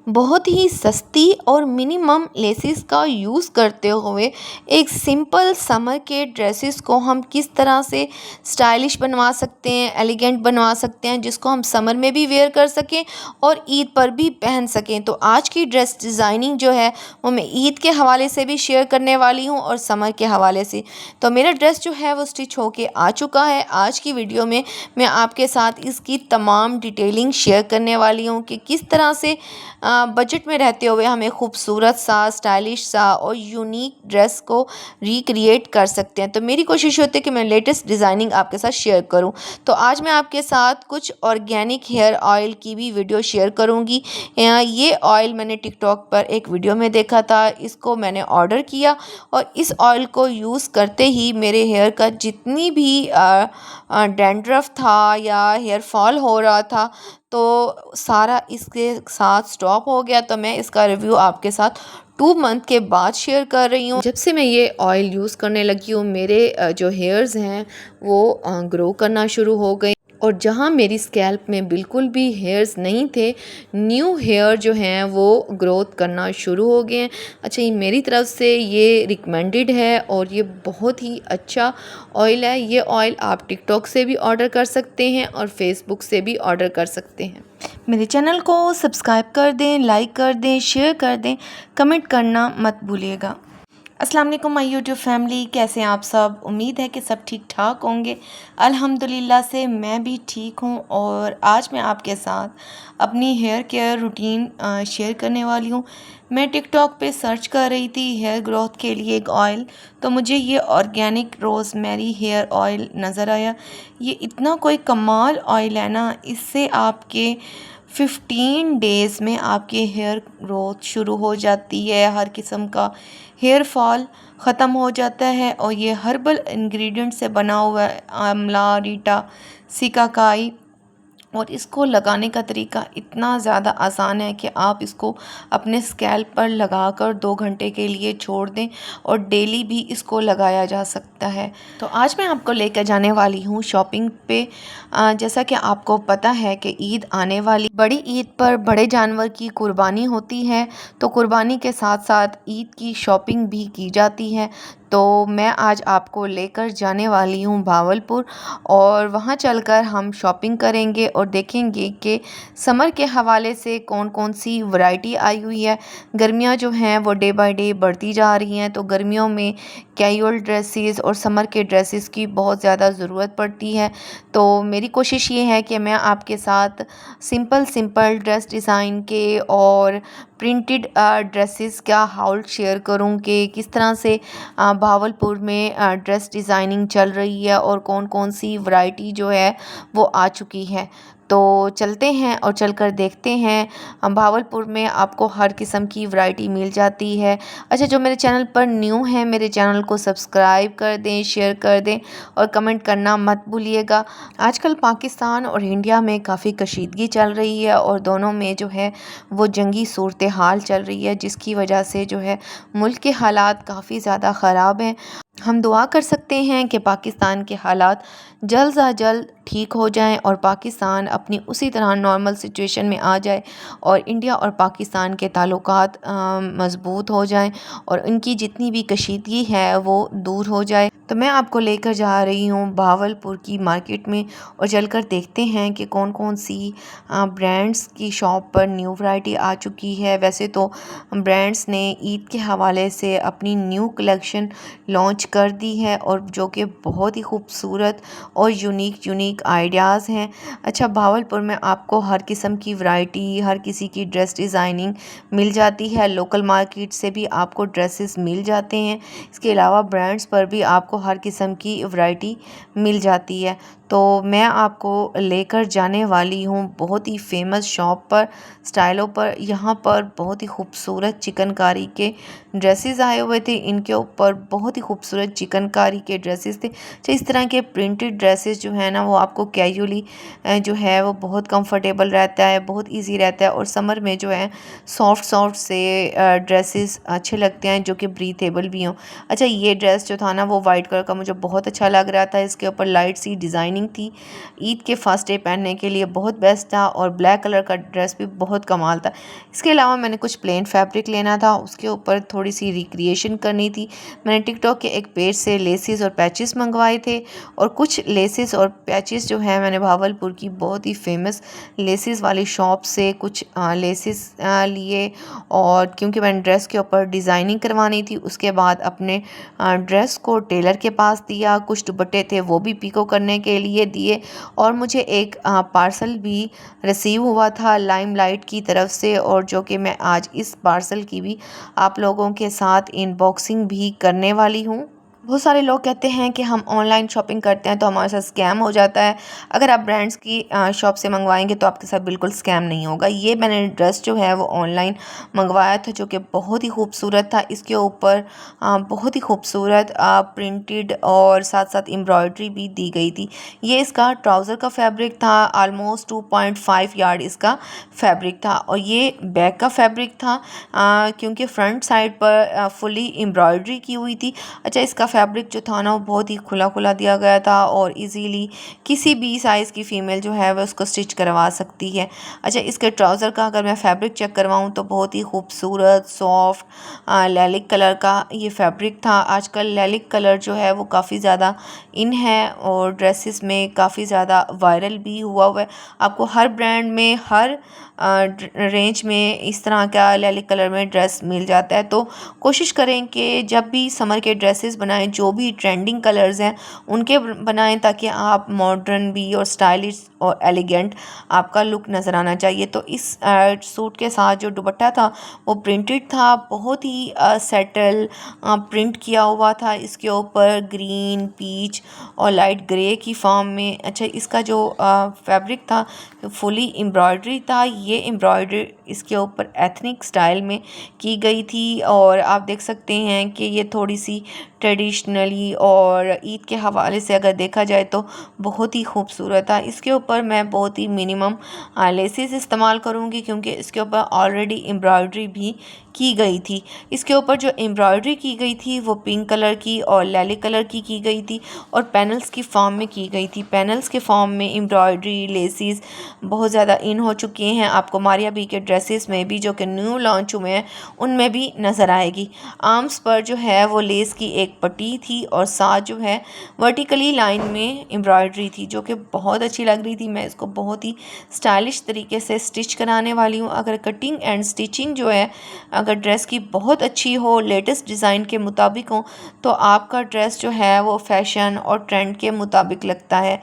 बहुत ही सस्ती और मिनिमम लेसिस का यूज़ करते हुए एक सिंपल समर के ड्रेसेस को हम किस तरह से स्टाइलिश बनवा सकते हैं, एलिगेंट बनवा सकते हैं, जिसको हम समर में भी वेयर कर सकें और ईद पर भी पहन सकें। तो आज की ड्रेस डिज़ाइनिंग जो है वो मैं ईद के हवाले से भी शेयर करने वाली हूँ और समर के हवाले से। तो मेरा ड्रेस जो है वो स्टिच होके आ चुका है। आज की वीडियो में मैं आपके साथ इसकी तमाम डिटेलिंग शेयर करने वाली हूँ कि किस तरह से बजट में रहते हुए हमें खूबसूरत सा, स्टाइलिश सा और यूनिक ड्रेस को रिक्रिएट कर सकते हैं। तो मेरी कोशिश होती है कि मैं लेटेस्ट डिज़ाइनिंग आपके साथ शेयर करूं। तो आज मैं आपके साथ कुछ ऑर्गेनिक हेयर ऑयल की भी वीडियो शेयर करूंगी। ये ऑयल मैंने टिकटॉक पर एक वीडियो में देखा था, इसको मैंने ऑर्डर किया और इस ऑयल को यूज़ करते ही मेरे हेयर का जितनी भी डैंड्रफ था या हेयर फॉल हो रहा था तो सारा इसके साथ स्टॉप हो गया। तो मैं इसका रिव्यू आपके साथ 2 मंथ के बाद शेयर कर रही हूँ। जब से मैं ये ऑयल यूज़ करने लगी हूँ मेरे जो हेयर्स हैं वो ग्रो करना शुरू हो गए और जहाँ मेरी स्कैल्प में बिल्कुल भी हेयर्स नहीं थे, न्यू हेयर जो हैं वो ग्रोथ करना शुरू हो गए हैं। अच्छा, ये मेरी तरफ से ये रिकमेंडेड है और ये बहुत ही अच्छा ऑयल है। ये ऑयल आप टिकटॉक से भी ऑर्डर कर सकते हैं और फेसबुक से भी ऑर्डर कर सकते हैं। मेरे चैनल को सब्सक्राइब कर दें, लाइक कर दें, शेयर कर दें, कमेंट करना मत भूलिएगा। अस्सलाम वालेकुम माय यूट्यूब फैमिली, कैसे हैं आप सब? उम्मीद है कि सब ठीक ठाक होंगे। अल्हम्दुलिल्लाह से मैं भी ठीक हूँ और आज मैं आपके साथ अपनी हेयर केयर रूटीन शेयर करने वाली हूँ। मैं टिकटॉक पे सर्च कर रही थी हेयर ग्रोथ के लिए एक ऑयल, तो मुझे ये ऑर्गेनिक रोज़मेरी हेयर ऑयल नज़र आया। ये इतना कोई कमाल ऑयल है ना, इससे आपके 15 डेज़ में आपके हेयर ग्रोथ शुरू हो जाती है, हर किस्म का हेयर फॉल ख़त्म हो जाता है और ये हर्बल इंग्रेडिएंट से बना हुआ है, आंवला, रीटा, सिकाकाई। और इसको लगाने का तरीका इतना ज़्यादा आसान है कि आप इसको अपने स्कैल्प पर लगाकर 2 घंटे के लिए छोड़ दें और डेली भी इसको लगाया जा सकता है। तो आज मैं आपको लेकर जाने वाली हूँ शॉपिंग पे। जैसा कि आपको पता है कि ईद आने वाली, बड़ी ईद पर बड़े जानवर की कुर्बानी होती है, तो कुर्बानी के साथ साथ ईद की शॉपिंग भी की जाती है। तो मैं आज आपको लेकर जाने वाली हूँ भावलपुर और वहाँ चलकर हम शॉपिंग करेंगे और देखेंगे कि समर के हवाले से कौन कौन सी वैरायटी आई हुई है। गर्मियाँ जो हैं वो डे बाय डे बढ़ती जा रही हैं, तो गर्मियों में कैजुअल ड्रेसेस और समर के ड्रेसेस की बहुत ज़्यादा ज़रूरत पड़ती है। तो मेरी कोशिश ये है कि मैं आपके साथ सिंपल सिंपल ड्रेस डिज़ाइन के और प्रिंटेड ड्रेसेस का हाउल शेयर करूं कि किस तरह से भावलपुर में ड्रेस डिज़ाइनिंग चल रही है और कौन कौन सी वैरायटी जो है वो आ चुकी है। तो चलते हैं और चलकर देखते हैं। भावलपुर में आपको हर किस्म की वैरायटी मिल जाती है। अच्छा, जो मेरे चैनल पर न्यू है मेरे चैनल को सब्सक्राइब कर दें, शेयर कर दें और कमेंट करना मत भूलिएगा। आजकल पाकिस्तान और इंडिया में काफ़ी कशीदगी चल रही है और दोनों में जो है वो जंगी सूरत हाल चल रही है, जिसकी वजह से जो है मुल्क के हालात काफ़ी ज़्यादा ख़राब हैं। हम दुआ कर सकते हैं कि पाकिस्तान के हालात जल्द से जल्द ठीक हो जाएं और पाकिस्तान अपनी उसी तरह नॉर्मल सिचुएशन में आ जाए और इंडिया और पाकिस्तान के ताल्लुकात मज़बूत हो जाएं और उनकी जितनी भी कशीदगी है वो दूर हो जाए। तो मैं आपको लेकर जा रही हूँ भावलपुर की मार्केट में और चलकर देखते हैं कि कौन कौन सी ब्रांड्स की शॉप पर न्यू वैरायटी आ चुकी है। वैसे तो ब्रांड्स ने ईद के हवाले से अपनी न्यू कलेक्शन लॉन्च कर दी है और जो कि बहुत ही खूबसूरत और यूनिक आइडियाज़ हैं। अच्छा, भावलपुर में आपको हर किस्म की वैरायटी, हर किसी की ड्रेस डिज़ाइनिंग मिल जाती है। लोकल मार्केट से भी आपको ड्रेसेस मिल जाते हैं। इसके अलावा ब्रांड्स पर भी आपको हर किस्म की वैरायटी मिल जाती है। तो मैं आपको लेकर जाने वाली हूँ बहुत ही फेमस शॉप पर, स्टाइलों पर। यहाँ पर बहुत ही खूबसूरत चिकनकारी के ड्रेसेस आए हुए थे, इनके ऊपर बहुत ही खूबसूरत चिकनकारी के ड्रेसेस थे। तो इस तरह के प्रिंटेड ड्रेसेस जो है ना वो आपको कैजुअली जो है वो बहुत कंफर्टेबल रहता है, बहुत इजी रहता है और समर में जो है सॉफ्ट से ड्रेसेस अच्छे लगते हैं जो कि ब्रीथेबल भी हों। अच्छा, ये ड्रेस जो था ना वो वाइट कलर का मुझे बहुत अच्छा लग रहा था। इसके ऊपर लाइट सी डिज़ाइनिंग डिज़ाइनिंग थी, ईद के फर्स्ट डे पहनने के लिए बहुत बेस्ट था और ब्लैक कलर का ड्रेस भी बहुत कमाल था। इसके अलावा मैंने कुछ प्लेन फैब्रिक लेना था, उसके ऊपर थोड़ी सी रिक्रिएशन करनी थी। मैंने टिकटॉक के एक पेज से लेसेस और पैचेस मंगवाए थे और कुछ लेसेस और पैचेस जो है मैंने भावलपुर की बहुत ही फेमस लेसेस वाली शॉप से कुछ लेसेस लिए। और क्योंकि मैंने ड्रेस के ऊपर डिज़ाइनिंग करवानी थी, उसके बाद अपने ड्रेस को टेलर के पास दिया। कुछ दुपट्टे थे वो भी पिको करने के लिए दिए और मुझे एक पार्सल भी रिसीव हुआ था लाइमलाइट की तरफ से, और जो कि मैं आज इस पार्सल की भी आप लोगों के साथ अनबॉक्सिंग भी करने वाली हूँ। बहुत सारे लोग कहते हैं कि हम ऑनलाइन शॉपिंग करते हैं तो हमारे साथ स्कैम हो जाता है। अगर आप ब्रांड्स की शॉप से मंगवाएंगे तो आपके साथ बिल्कुल स्कैम नहीं होगा। ये मैंने ड्रेस जो है वो ऑनलाइन मंगवाया था, जो कि बहुत ही खूबसूरत था। इसके ऊपर बहुत ही खूबसूरत प्रिंटेड और साथ साथ एम्ब्रॉयडरी भी दी गई थी। ये इसका ट्राउज़र का फैब्रिक था, आलमोस्ट 2.5 यार्ड इसका फैब्रिक था और ये बैक का फैब्रिक था क्योंकि फ्रंट साइड पर फुली एम्ब्रॉयडरी की हुई थी। अच्छा, इसका फैब्रिक जो था ना वो बहुत ही खुला खुला दिया गया था और इजीली किसी भी साइज़ की फ़ीमेल जो है वह उसको स्टिच करवा सकती है। अच्छा, इसके ट्राउज़र का अगर मैं फैब्रिक चेक करवाऊँ तो बहुत ही खूबसूरत सॉफ्ट लैलिक कलर का ये फैब्रिक था। आजकल लैलिक कलर जो है वो काफ़ी ज़्यादा इन है और ड्रेसेस में काफ़ी ज़्यादा वायरल भी हुआ है। आपको हर ब्रांड में हर रेंज में इस तरह का लैलिक कलर में ड्रेस मिल जाता है। तो कोशिश करें कि जब भी समर के ड्रेसेस बनाएं, जो भी ट्रेंडिंग कलर्स हैं उनके बनाएं, ताकि आप मॉडर्न भी और स्टाइलिश और एलिगेंट आपका लुक नज़र आना चाहिए। तो इस सूट के साथ जो दुपट्टा था वो प्रिंटेड था, बहुत ही सेटल प्रिंट किया हुआ था। इसके ऊपर ग्रीन, पीच और लाइट ग्रे की फॉर्म में। अच्छा, इसका जो फैब्रिक था फुली एम्ब्रॉयडरी था। ये एम्ब्रॉयडरी इसके ऊपर एथनिक स्टाइल में की गई थी और आप देख सकते हैं कि ये थोड़ी सी ट्रेडिशनली और ईद के हवाले से अगर देखा जाए तो बहुत ही खूबसूरत था। इसके ऊपर मैं बहुत ही मिनिमम लेसेस इस्तेमाल करूँगी क्योंकि इसके ऊपर ऑलरेडी एम्ब्रॉयडरी भी की गई थी। इसके ऊपर जो एम्ब्रॉयडरी की गई थी वो पिंक कलर की और लैलिक कलर की गई थी और पैनल्स की फॉर्म में की गई थी। पैनल्स के फॉर्म में एम्ब्रॉयडरी लेसेस बहुत ज़्यादा इन हो चुके हैं। आपको मारिया बी के ड्रेसेस में भी जो कि न्यू लॉन्च हुए हैं उनमें भी नज़र आएगी। आर्म्स पर जो है वो लेस की एक पट्टी थी और साथ जो है वर्टिकली लाइन में एम्ब्रॉयडरी थी जो कि बहुत अच्छी लग रही थी। मैं इसको बहुत ही स्टाइलिश तरीके से स्टिच कराने वाली हूँ। अगर कटिंग एंड स्टिचिंग जो है अगर ड्रेस की बहुत अच्छी हो, लेटेस्ट डिज़ाइन के मुताबिक हो, तो आपका ड्रेस जो है वो फैशन और ट्रेंड के मुताबिक लगता है।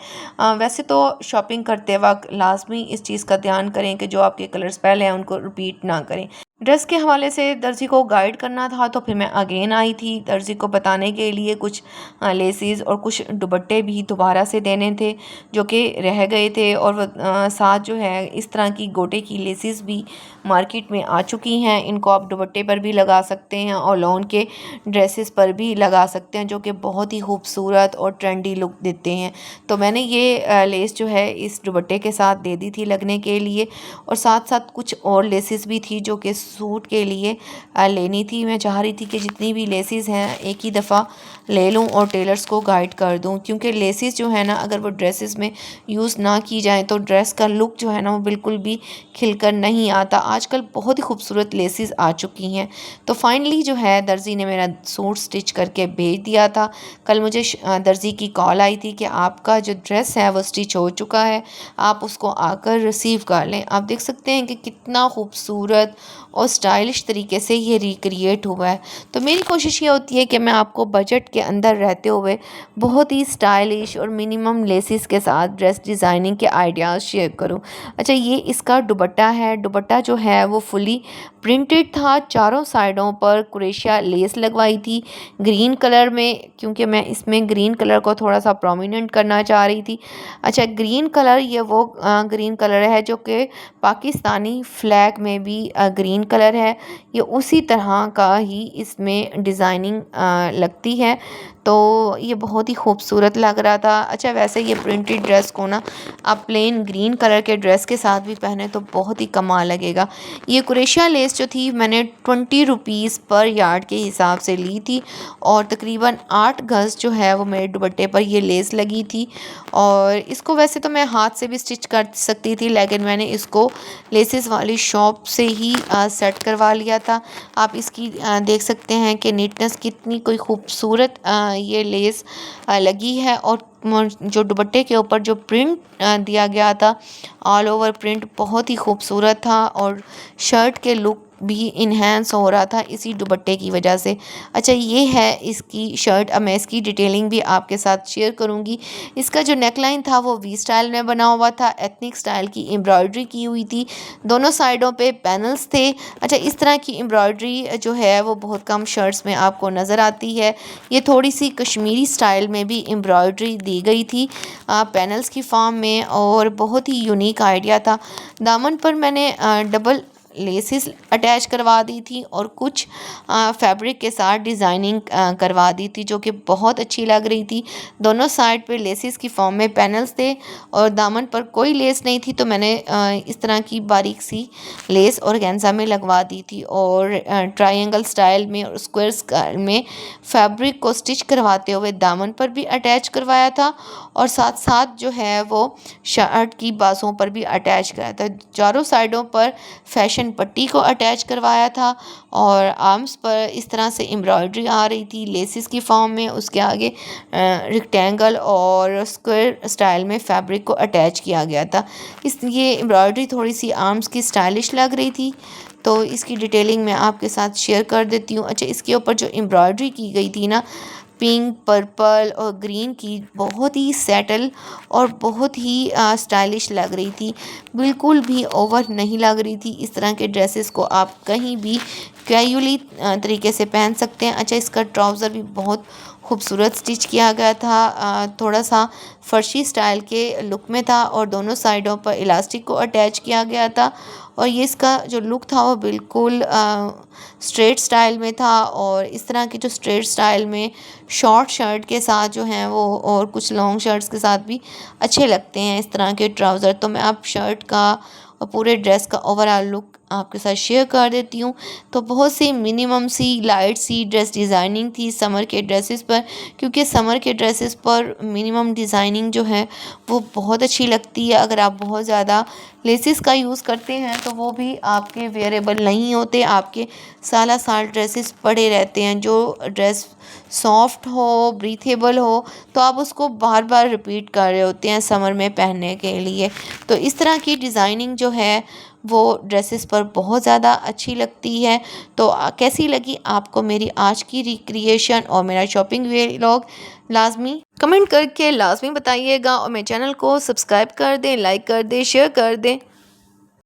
वैसे तो शॉपिंग करते वक्त लाजमी इस चीज़ का ध्यान करें कि जो आपके कलर्स पहले हैं उनको रिपीट ना करें। ड्रेस के हवाले से दर्जी को गाइड करना था तो फिर मैं अगेन आई थी दर्जी को बताने के लिए। कुछ लेसेस और कुछ दुपट्टे भी दोबारा से देने थे जो कि रह गए थे और साथ जो है इस तरह की गोटे की लेसेस भी मार्केट में आ चुकी हैं। इनको आप दुपट्टे पर भी लगा सकते हैं और लॉन के ड्रेसेस पर भी लगा सकते हैं जो कि बहुत ही खूबसूरत और ट्रेंडी लुक देते हैं। तो मैंने ये लेस जो है इस दुपट्टे के साथ दे दी थी लगने के लिए और साथ साथ कुछ और लेसेस भी थी जो कि सूट के लिए लेनी थी। मैं चाह रही थी कि जितनी भी लेसेस हैं एक ही दफ़ा ले लूं और टेलर्स को गाइड कर दूं, क्योंकि लेसेस जो है ना अगर वो ड्रेसेस में यूज़ ना की जाए तो ड्रेस का लुक जो है ना वो बिल्कुल भी खिलकर नहीं आता। आजकल बहुत ही खूबसूरत लेसेस आ चुकी हैं। तो फाइनली जो है दर्जी ने मेरा सूट स्टिच करके भेज दिया था। कल मुझे दर्जी की कॉल आई थी कि आपका जो ड्रेस है वो स्टिच हो चुका है, आप उसको आकर रिसीव कर लें। आप देख सकते हैं कि कितना खूबसूरत और स्टाइलिश तरीके से ये रिक्रिएट हुआ है। तो मेरी कोशिश ये होती है कि मैं आपको बजट के अंदर रहते हुए बहुत ही स्टाइलिश और मिनिमम लेसेस के साथ ड्रेस डिज़ाइनिंग के आइडियाज़ शेयर करूं। अच्छा, ये इसका दुपट्टा है। दुपट्टा जो है वो फुली प्रिंटेड था, चारों साइडों पर क्रोशिया लेस लगवाई थी ग्रीन कलर में, क्योंकि मैं इसमें ग्रीन कलर को थोड़ा सा प्रोमिनेंट करना चाह रही थी। अच्छा, ग्रीन कलर ये वो ग्रीन कलर है जो कि पाकिस्तानी फ्लैग में भी ग्रीन कलर है। ये उसी तरह का ही इसमें डिज़ाइनिंग लगती है। तो ये बहुत ही खूबसूरत लग रहा था। अच्छा, वैसे ये प्रिंटेड ड्रेस को ना आप प्लेन ग्रीन कलर के ड्रेस के साथ भी पहने तो बहुत ही कमाल लगेगा। ये कुरेशिया लेस जो थी मैंने 20 रुपीज़ पर यार्ड के हिसाब से ली थी और तकरीबन 8 गज़ जो है वो मेरे दुपट्टे पर ये लेस लगी थी। और इसको वैसे तो मैं हाथ से भी स्टिच कर सकती थी, लेकिन मैंने इसको लेसेस वाली शॉप से ही सेट करवा लिया था। आप इसकी देख सकते हैं कि नीटनेस कितनी कोई खूबसूरत ये लेस लगी है। और जो दुपट्टे के ऊपर जो प्रिंट दिया गया था, ऑल ओवर प्रिंट बहुत ही खूबसूरत था और शर्ट के लुक भी इन्हेंस हो रहा था इसी दुपट्टे की वजह से। अच्छा, ये है इसकी शर्ट। अब मैं इसकी डिटेलिंग भी आपके साथ शेयर करूँगी। इसका जो नेकलाइन था वो वी स्टाइल में बना हुआ था, एथनिक स्टाइल की एम्ब्रॉयडरी की हुई थी, दोनों साइडों पे पैनल्स थे। अच्छा, इस तरह की एम्ब्रॉयडरी जो है वो बहुत कम शर्ट्स में आपको नज़र आती है। ये थोड़ी सी कश्मीरी स्टाइल में भी एम्ब्रॉयडरी दी गई थी पैनल्स की फॉर्म में, और बहुत ही यूनिक आइडिया था। दामन पर मैंने डबल लेसेस अटैच करवा दी थी और कुछ फैब्रिक के साथ डिज़ाइनिंग करवा दी थी, जो कि बहुत अच्छी लग रही थी। दोनों साइड पे लेसेस की फॉर्म में पैनल्स थे और दामन पर कोई लेस नहीं थी, तो मैंने इस तरह की बारीक सी लेस ऑर्गेन्जा में लगवा दी थी और ट्रायंगल स्टाइल में और स्क्वायर स्टाइल में फैब्रिक को स्टिच करवाते हुए दामन पर भी अटैच करवाया था और साथ साथ जो है वो शर्ट की बाजुओं पर भी अटैच कराया था। चारों साइडों पर फैशन पट्टी को अटैच करवाया था और आर्म्स पर इस तरह से एम्ब्रॉयडरी आ रही थी लेसिस की फॉर्म में। उसके आगे रेक्टेंगल और स्क्वायर स्टाइल में फैब्रिक को अटैच किया गया था। ये एम्ब्रॉयडरी थोड़ी सी आर्म्स की स्टाइलिश लग रही थी, तो इसकी डिटेलिंग मैं आपके साथ शेयर कर देती हूँ। अच्छा, इसके ऊपर जो एम्ब्रॉयडरी की गई थी ना, पिंक, पर्पल और ग्रीन की, बहुत ही सेटल और बहुत ही स्टाइलिश लग रही थी, बिल्कुल भी ओवर नहीं लग रही थी। इस तरह के ड्रेसेस को आप कहीं भी कैजुअली तरीके से पहन सकते हैं। अच्छा, इसका ट्राउज़र भी बहुत खूबसूरत स्टिच किया गया था, थोड़ा सा फर्शी स्टाइल के लुक में था और दोनों साइडों पर इलास्टिक को अटैच किया गया था। और ये इसका जो लुक था वो बिल्कुल स्ट्रेट स्टाइल में था और इस तरह की जो स्ट्रेट स्टाइल में शॉर्ट शर्ट के साथ जो हैं वो, और कुछ लॉन्ग शर्ट्स के साथ भी अच्छे लगते हैं इस तरह के ट्राउज़र। तो मैं आप शर्ट का और पूरे ड्रेस का ओवरऑल लुक आपके साथ शेयर कर देती हूँ। तो बहुत सी मिनिमम सी लाइट सी ड्रेस डिज़ाइनिंग थी समर के ड्रेसेस पर, क्योंकि समर के ड्रेसेस पर मिनिमम डिज़ाइनिंग जो है वो बहुत अच्छी लगती है। अगर आप बहुत ज़्यादा लेसिस का यूज़ करते हैं तो वो भी आपके वेयरेबल नहीं होते, आपके साला साल ड्रेसेस पड़े रहते हैं। जो ड्रेस सॉफ्ट हो, ब्रीथेबल हो, तो आप उसको बार बार रिपीट कर रहे होते हैं समर में पहनने के लिए। तो इस तरह की डिज़ाइनिंग जो है वो ड्रेसेस पर बहुत ज़्यादा अच्छी लगती है। तो कैसी लगी आपको मेरी आज की रिक्रिएशन और मेरा शॉपिंग व्लॉग, लाजमी कमेंट करके लाजमी बताइएगा और मेरे चैनल को सब्सक्राइब कर दें, लाइक कर दें, शेयर कर दें।